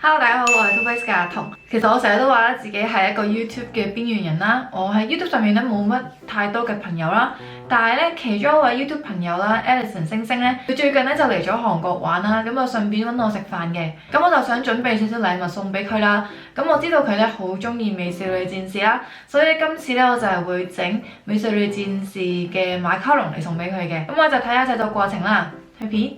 Hello， 大家好，我係 Tung Secret Garden。其實我成日都話咧，自己係一個 YouTube 嘅邊緣人啦。我喺 YouTube 上面咧冇乜太多嘅朋友啦，但係咧其中一位 YouTube 朋友啦 ，Alison 星星咧，佢最近咧就嚟咗韓國玩啦，咁就順便揾我食飯嘅。咁我就想準備少少禮物送俾佢啦。咁我知道佢咧好中意美少女戰士啦，所以今次咧我就係會整美少女戰士嘅馬卡龍嚟送俾佢嘅。咁我就睇下製作過程啦，去片。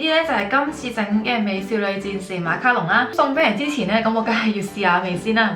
依咧就係今次整嘅美少女戰士馬卡龍啦。送俾人之前咧，咁我梗係要試下味先啦。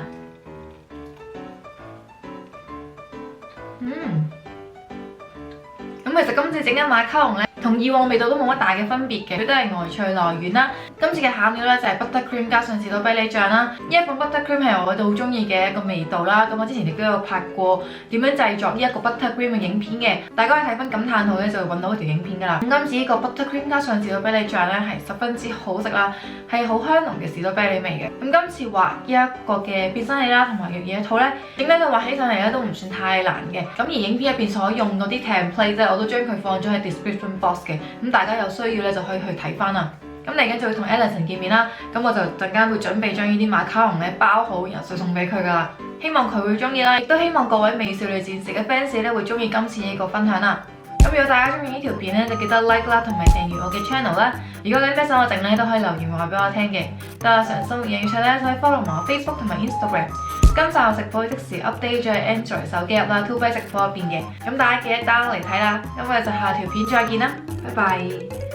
咁其實今次整嘅馬卡龍咧，同以往味道都冇乜大嘅分別嘅，佢都係外脆內軟啦。今次嘅餡料咧就係 buttercream 加上士多啤梨醬啦。呢一款 buttercream 係我好中意嘅一個味道啦。咁我之前亦都有拍過點樣製作呢一個 buttercream 嘅影片嘅，大家可以睇翻感嘆號咧就會揾到嗰條影片噶啦。咁今次呢個 buttercream 加上士多啤梨醬咧係十分之好食啦，係好香濃嘅士多啤梨味嘅。咁今次畫呢一個嘅變身器啦，同埋越野兔咧，整體佢畫起上嚟咧都唔算太難嘅。咁而影片入邊所用嗰啲 template 咧，我都將佢放咗喺 description box 嘅，咁大家有需要咧就可以去睇翻啦。咁嚟緊就會同 Alison 見面啦，咁我就陣間會準備將呢啲馬卡龍咧包好，然後就送俾佢噶啦。希望佢會中意啦，亦都希望各位美少女戰士嘅 fans 咧會中意今次呢個分享啦。咁如果大家中意呢條片咧，就記得 like 啦，同埋訂閱我嘅 channel 啦。如果你咩想我整咧，都可以留言話俾我聽嘅。對日常生活有興趣咧，可以 follow 埋我 Facebook 同埋 Instagram。今集我食譜即時 update 咗 Android 手機 app 啦，2bay 食譜入邊嘅，咁大家記得 down 嚟睇啦。咁我哋就下條片再見啦，拜拜。